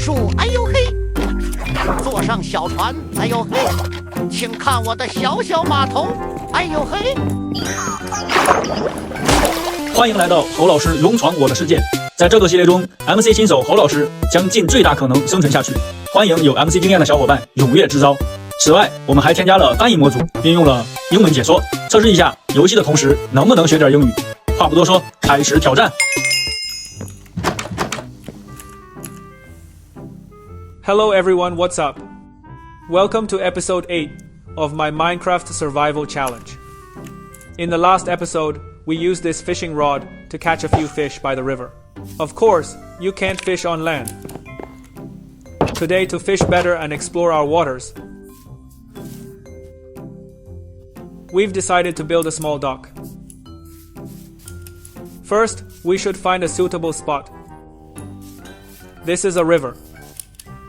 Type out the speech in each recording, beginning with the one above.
树，哎呦嘿，坐上小船，哎呦嘿，请看我的小小码头，哎呦嘿。欢迎来到侯老师勇闯我的世界。在这个系列中 ，MC 新手侯老师将尽最大可能生存下去。欢迎有 MC 经验的小伙伴踊跃支招。此外，我们还添加了翻译模组，并用了英文解说，测试一下游戏的同时能不能学点英语。话不多说，开始挑战。Hello everyone, what's up? Welcome to episode 8 of my Minecraft survival challenge. In the last episode, we used this fishing rod to catch a few fish by the river. Of course, you can't fish on land. Today, to fish better and explore our waters, we've decided to build a small dock. First, we should find a suitable spot. This is a river.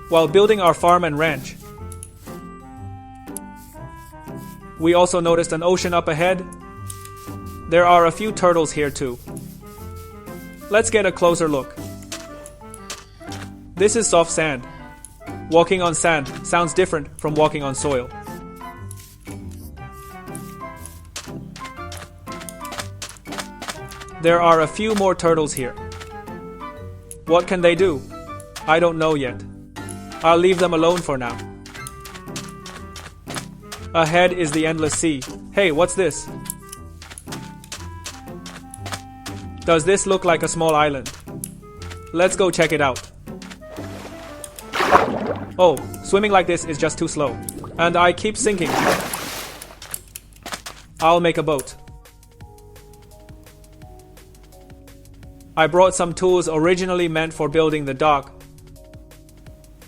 While building our farm and ranch, we also noticed an ocean up ahead. There are a few turtles here too. Let's get a closer look. This is soft sand. Walking on sand sounds different from walking on soil. There are a few more turtles here. What can they do? I don't know yet. I'll leave them alone for now. Ahead is the endless sea. Hey, what's this? Does this look like a small island? Let's go check it out. Oh, swimming like this is just too slow. And I keep sinking. I'll make a boat. I brought some tools originally meant for building the dock,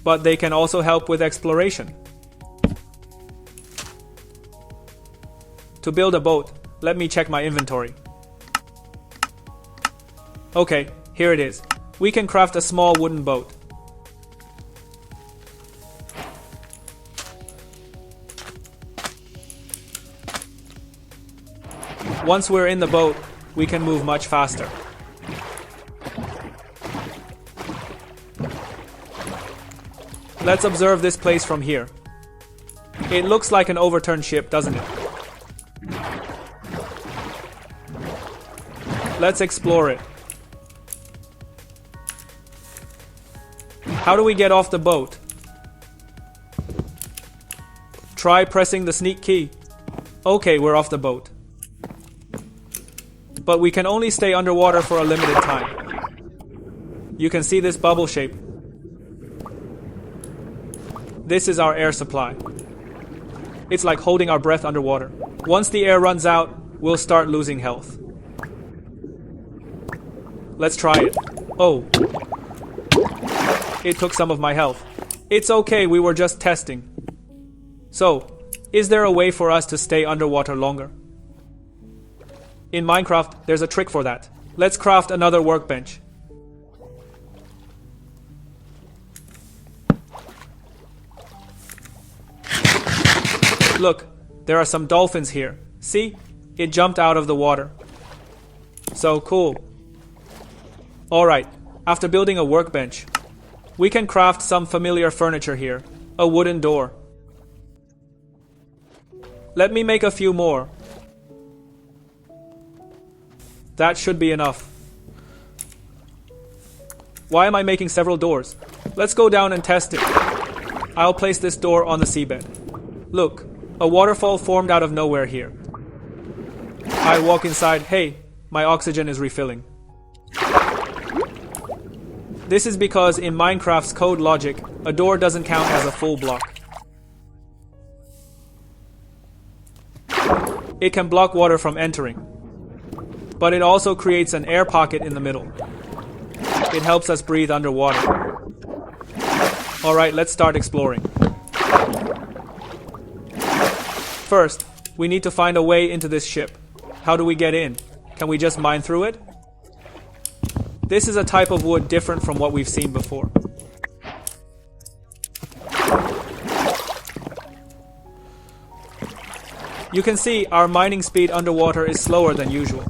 but they can also help with exploration. To build a boat, let me check my inventory. Okay, here it is. We can craft a small wooden boat. Once we're in the boat, we can move much faster. Let's observe this place from here. It looks like an overturned ship, doesn't it? Let's explore it. How do we get off the boat? Try pressing the sneak key. Okay, we're off the boat. But we can only stay underwater for a limited time. You can see this bubble shape. This is our air supply. It's like holding our breath underwater. Once the air runs out, we'll start losing health. Let's try it. Oh. It took some of my health. It's okay, we were just testing. So, is there a way for us to stay underwater longer? In Minecraft, there's a trick for that. Let's craft another workbench. Look, there are some dolphins here. See? It jumped out of the water. So cool. Alright, after building a workbench, we can craft some familiar furniture here. A wooden door. Let me make a few more. That should be enough. Why am I making several doors? Let's go down and test it. I'll place this door on the seabed. Look, a waterfall formed out of nowhere here. I walk inside. Hey, my oxygen is refilling. This is because in Minecraft's code logic, a door doesn't count as a full block. It can block water from entering, but it also creates an air pocket in the middle. It helps us breathe underwater. Alright, let's start exploring. First, we need to find a way into this ship. How do we get in? Can we just mine through it? This is a type of wood different from what we've seen before. You can see our mining speed underwater is slower than usual.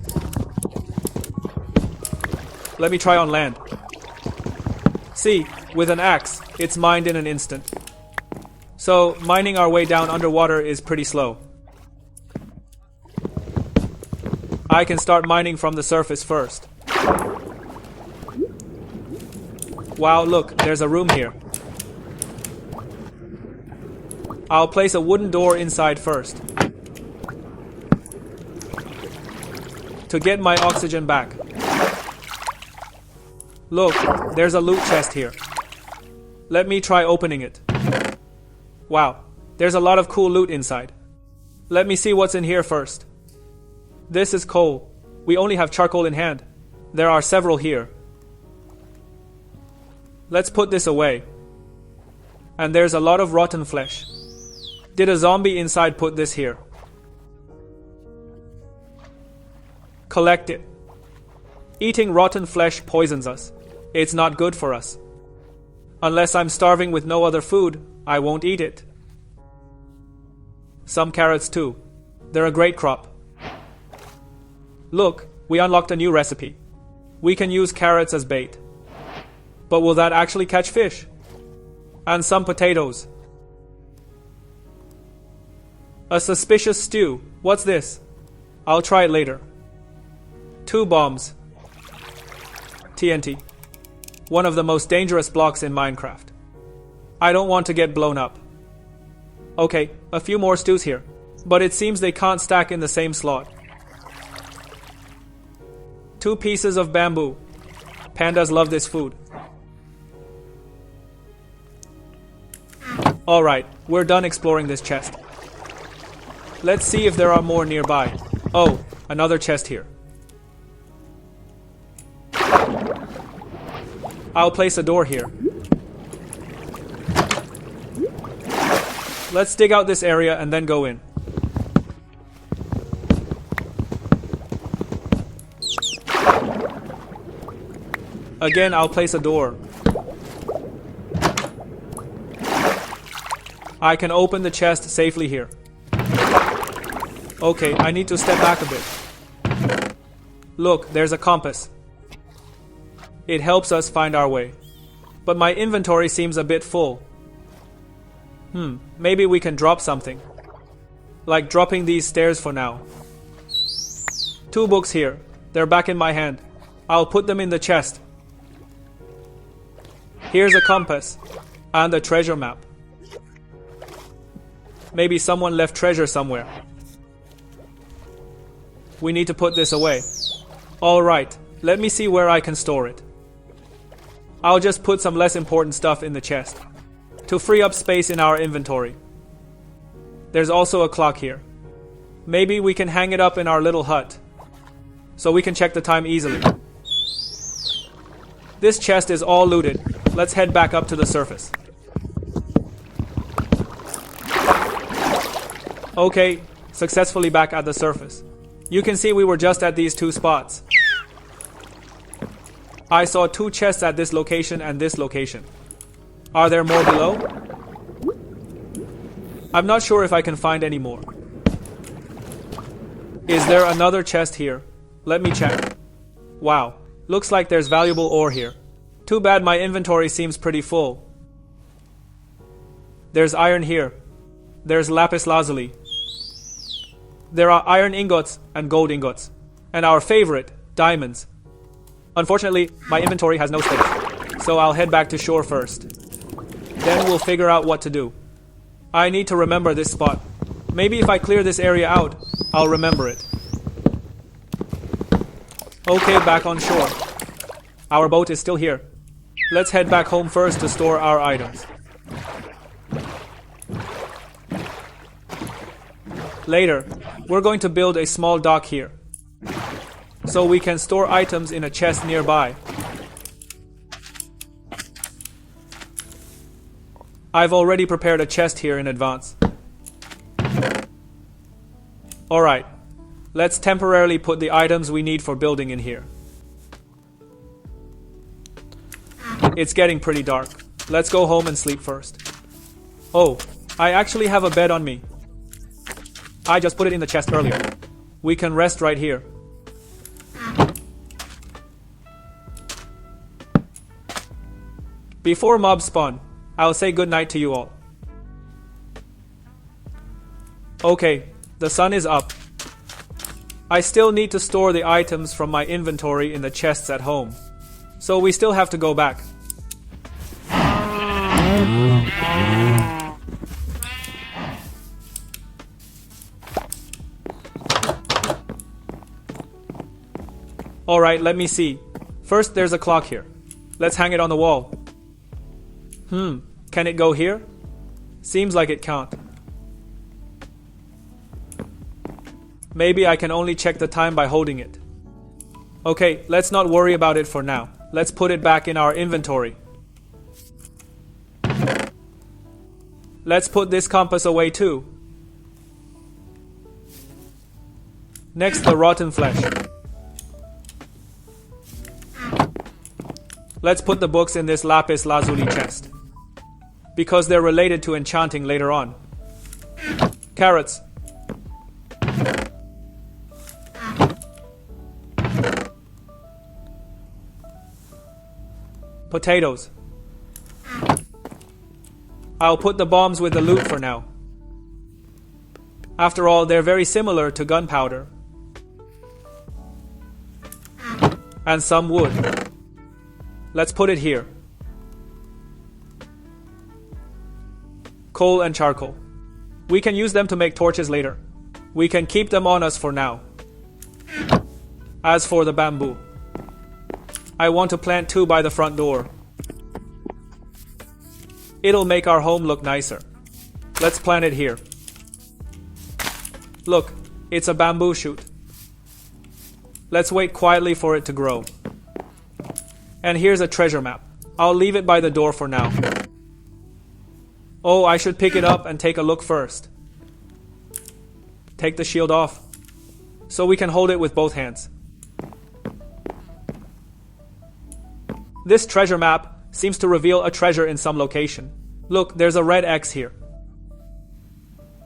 Let me try on land. See, With an axe, it's mined in an instant. So, mining our way down underwater is pretty slow. I can start mining from the surface first. Wow, look, there's a room here. I'll place a wooden door inside first to get my oxygen back. Look, there's a loot chest here. Let me try opening it. Wow, there's a lot of cool loot inside. Let me see what's in here first. This is coal. We only have charcoal in hand. There are several here. Let's put this away. And there's a lot of rotten flesh. Did a zombie inside put this here? Collect it. Eating rotten flesh poisons us. It's not good for us. Unless I'm starving with no other food, I won't eat it. Some carrots too. They're a great crop. Look, we unlocked a new recipe. We can use carrots as bait. But will that actually catch fish? And some potatoes. A suspicious stew. What's this? I'll try it later. 2 bombs. TNT. One of the most dangerous blocks in Minecraft. I don't want to get blown up. Okay, a few more stews here. But it seems they can't stack in the same slot. 2 pieces of bamboo. Pandas love this food. Alright, we're done exploring this chest. Let's see if there are more nearby. Oh, another chest here. I'll place a door here. Let's dig out this area and then go in. Again, I'll place a door. I can open the chest safely here. Okay, I need to step back a bit. Look, there's a compass. It helps us find our way. But my inventory seems a bit full. Maybe we can drop something. Like dropping these stairs for now. 2 books here. They're back in my hand. I'll put them in the chest. Here's a compass. And a treasure map. Maybe someone left treasure somewhere. We need to put this away. Alright, let me see where I can store it. I'll just put some less important stuff in the chest to free up space in our inventory. There's also a clock here. Maybe we can hang it up in our little hut so we can check the time easily. This chest is all looted. Let's head back up to the surface. Okay, successfully back at the surface. You can see we were just at these 2 spots. I saw 2 chests at this location and this location. Are there more below? I'm not sure if I can find any more. Is there another chest here? Let me check. Wow, looks like there's valuable ore here. Too bad my inventory seems pretty full. There's iron here. There's lapis lazuli. There are iron ingots and gold ingots. And our favorite, diamonds. Unfortunately, my inventory has no space. So I'll head back to shore first. Then we'll figure out what to do. I need to remember this spot. Maybe if I clear this area out, I'll remember it. Okay, back on shore. Our boat is still here. Let's head back home first to store our items. Later, we're going to build a small dock here, so we can store items in a chest nearby. I've already prepared a chest here in advance. Alright, let's temporarily put the items we need for building in here. It's getting pretty dark. Let's go home and sleep first. Oh, I actually have a bed on me. I just put it in the chest earlier. We can rest right here. Before mobs spawn, I'll say goodnight to you all. Okay, the sun is up. I still need to store the items from my inventory in the chests at home, so we still have to go back. Alright, let me see. First, there's a clock here. Let's hang it on the wall. Can it go here? Seems like it can't. Maybe I can only check the time by holding it. Okay, let's not worry about it for now. Let's put it back in our inventory. Let's put this compass away too. Next, the rotten flesh. Let's put the books in this lapis lazuli chest, because they're related to enchanting later on. Carrots. Potatoes. I'll put the bombs with the loot for now. After all, they're very similar to gunpowder. And some wood. Let's put it here. Coal and charcoal. We can use them to make torches later. We can keep them on us for now. As for the bamboo, I want to plant 2 by the front door. It'll make our home look nicer. Let's plant it here. Look, it's a bamboo shoot. Let's wait quietly for it to grow. And here's a treasure map. I'll leave it by the door for now. Oh, I should pick it up and take a look first. Take the shield off, so we can hold it with both hands. This treasure map seems to reveal a treasure in some location. Look, there's a red X here.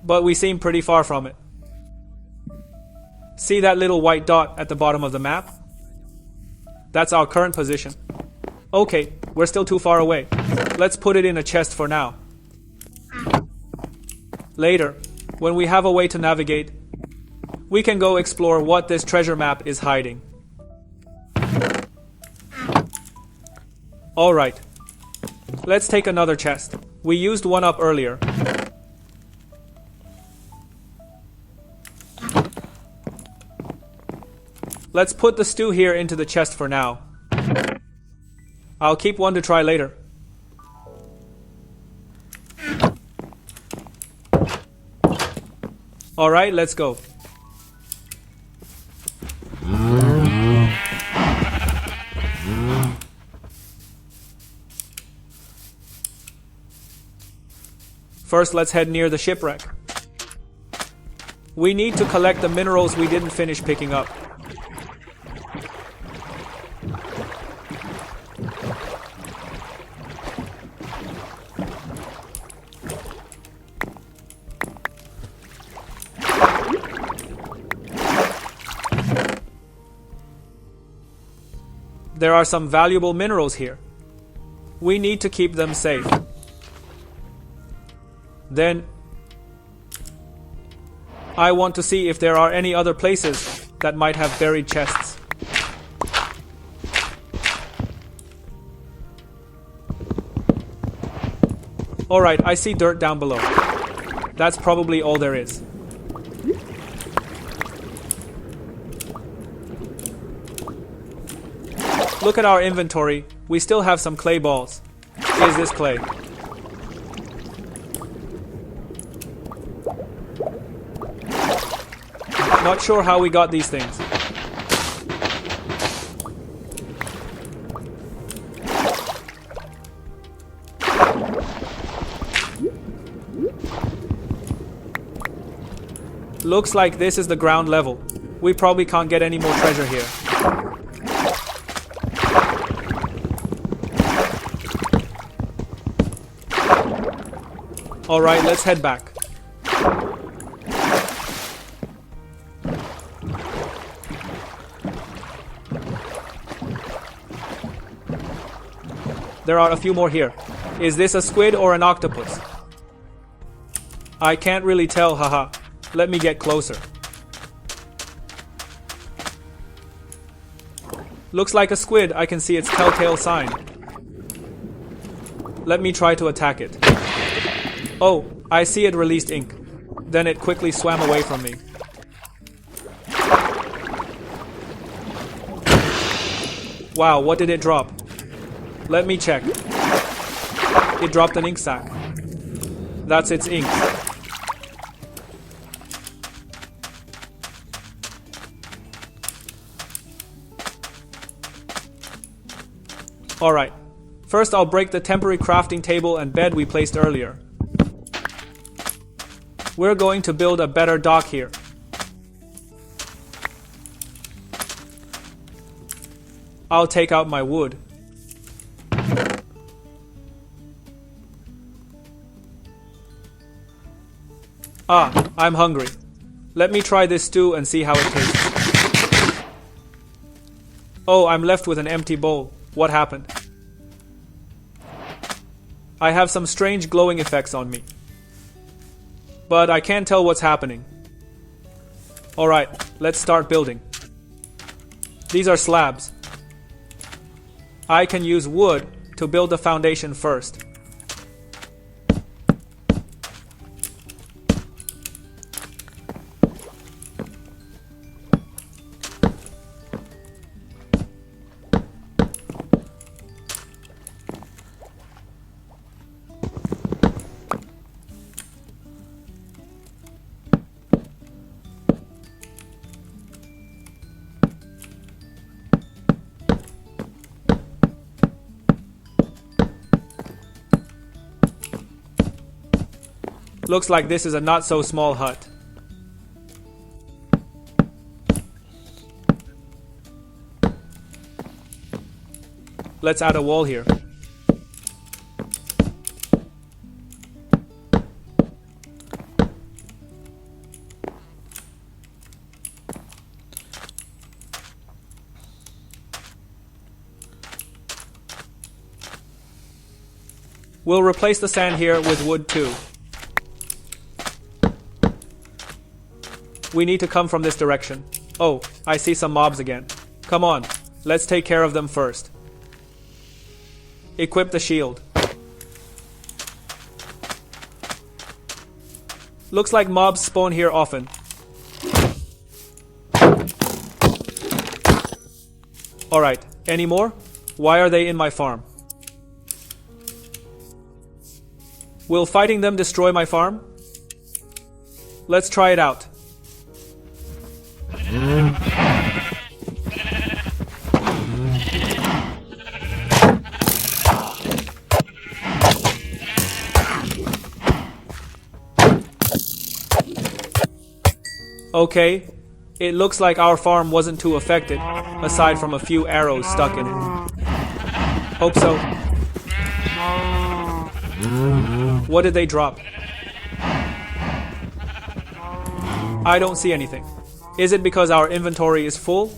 But we seem pretty far from it. See that little white dot at the bottom of the map? That's our current position. Okay, we're still too far away. Let's put it in a chest for now. Later, when we have a way to navigate, we can go explore what this treasure map is hiding. Alright, let's take another chest. We used one up earlier. Let's put the stew here into the chest for now. I'll keep one to try later. Alright, let's go. First, let's head near the shipwreck. We need to collect the minerals we didn't finish picking up. There are some valuable minerals here. We need to keep them safe. Then, I want to see if there are any other places that might have buried chests. Alright, I see dirt down below. That's probably all there is. Look at our inventory. We still have some clay balls. Is this clay? Not sure how we got these things. Looks like this is the ground level. We probably can't get any more treasure here. Alright, let's head back. There are a few more here. Is this a squid or an octopus? I can't really tell, haha. Let me get closer. Looks like a squid. I can see its telltale sign. Let me try to attack it. Oh, I see it released ink. Then it quickly swam away from me. Wow, what did it drop? Let me check. It dropped an ink sac. That's its ink. Alright. First I'll break the temporary crafting table and bed we placed earlier. We're going to build a better dock here. I'll take out my wood. Ah, I'm hungry. Let me try this stew and see how it tastes. Oh, I'm left with an empty bowl. What happened? I have some strange glowing effects on me. But I can't tell what's happening. Alright, let's start building. These are slabs. I can use wood to build the foundation first. Looks like this is a not so small hut. Let's add a wall here. We'll replace the sand here with wood too. We need to come from this direction. Oh, I see some mobs again. Come on, let's take care of them first. Equip the shield. Looks like mobs spawn here often. Alright, any more? Why are they in my farm? Will fighting them destroy my farm? Let's try it out. Okay, it looks like our farm wasn't too affected, aside from a few arrows stuck in it. Hope so. What did they drop? I don't see anything. Is it because our inventory is full?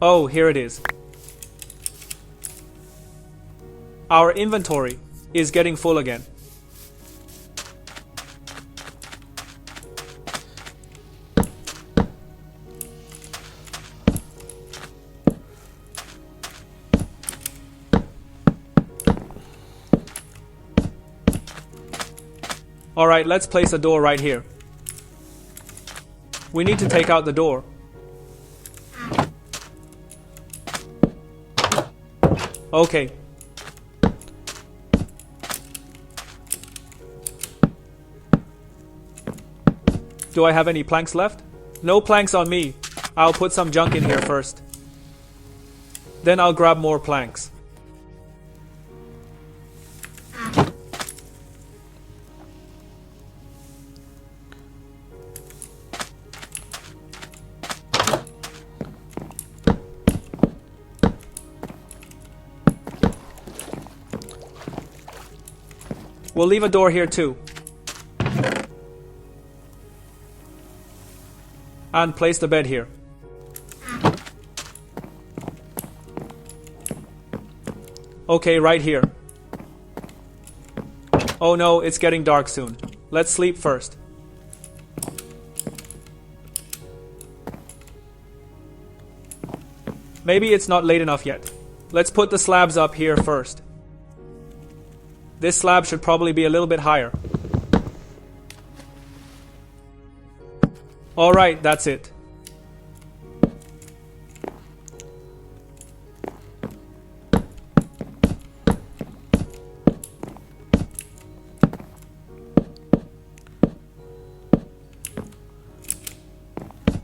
Oh, here it is. Our inventory is getting full again. Alright, let's place a door right here. We need to take out the door. Okay. Do I have any planks left? No planks on me. I'll put some junk in here first. Then I'll grab more planks. We'll leave a door here too. And place the bed here. Okay, right here. Oh no, it's getting dark soon. Let's sleep first. Maybe it's not late enough yet. Let's put the slabs up here first. This slab should probably be a little bit higher. Alright, that's it.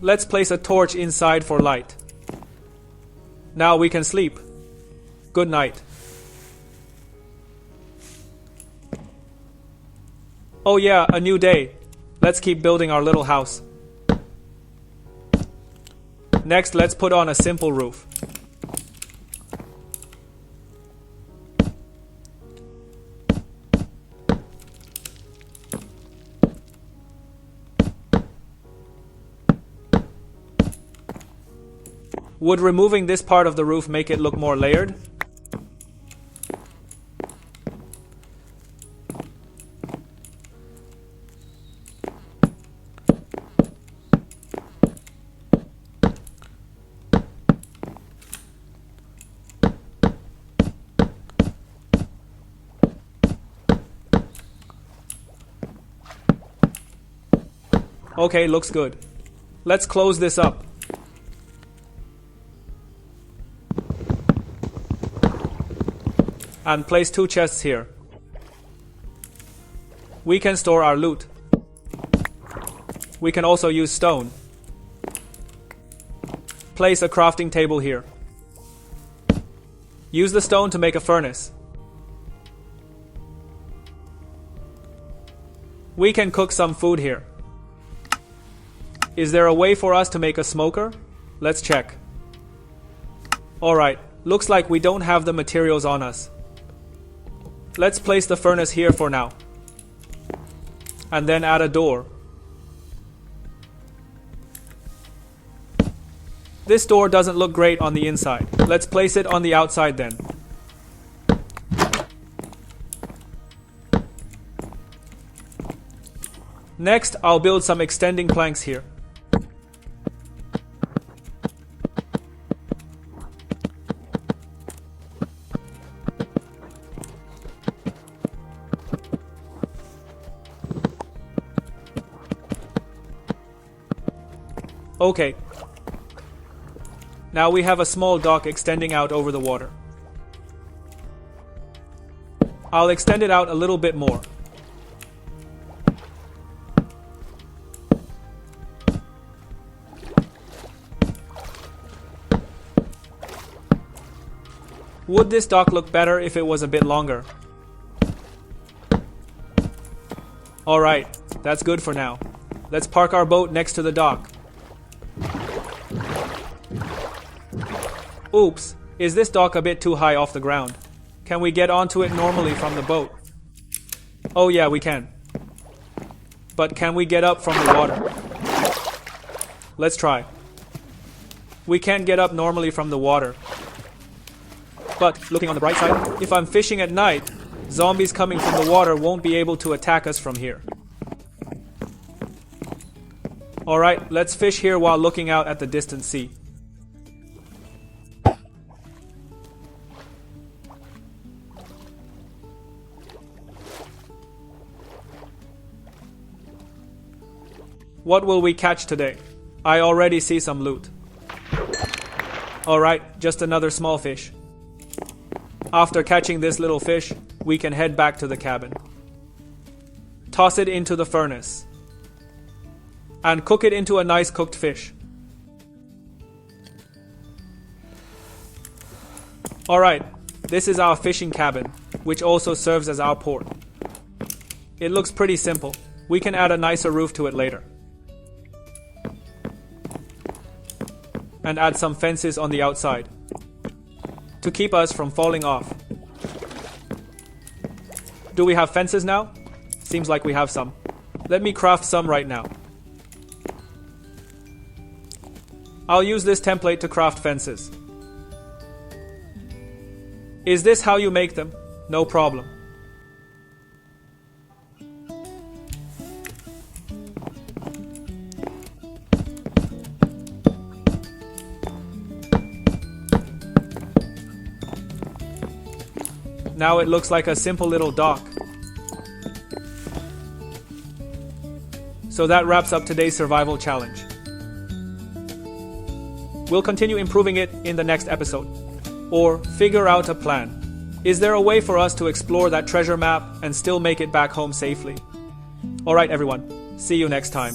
Let's place a torch inside for light. Now we can sleep. Good night. Oh yeah, a new day. Let's keep building our little house. Next, let's put on a simple roof. Would removing this part of the roof make it look more layered? Okay, looks good. Let's close this up. And place 2 chests here. We can store our loot. We can also use stone. Place a crafting table here. Use the stone to make a furnace. We can cook some food here. Is there a way for us to make a smoker? Let's check. Alright, looks like we don't have the materials on us. Let's place the furnace here for now. And then add a door. This door doesn't look great on the inside. Let's place it on the outside then. Next, I'll build some extending planks here. Okay. Now we have a small dock extending out over the water. I'll extend it out a little bit more. Would this dock look better if it was a bit longer? Alright, that's good for now. Let's park our boat next to the dock. Oops, is this dock a bit too high off the ground? Can we get onto it normally from the boat? Oh yeah, we can. But can we get up from the water? Let's try. We can't get up normally from the water. But, looking on the bright side, if I'm fishing at night, zombies coming from the water won't be able to attack us from here. Alright, let's fish here while looking out at the distant sea. What will we catch today? I already see some loot. Alright, just another small fish. After catching this little fish, we can head back to the cabin. Toss it into the furnace. And cook it into a nice cooked fish. Alright, this is our fishing cabin, which also serves as our port. It looks pretty simple. We can add a nicer roof to it later. And add some fences on the outside to keep us from falling off. Do we have fences now? Seems like we have some. Let me craft some right now. I'll use this template to craft fences. Is this how you make them? No problem. Now it looks like a simple little dock. So that wraps up today's survival challenge. We'll continue improving it in the next episode. Or figure out a plan. Is there a way for us to explore that treasure map and still make it back home safely? Alright everyone, see you next time.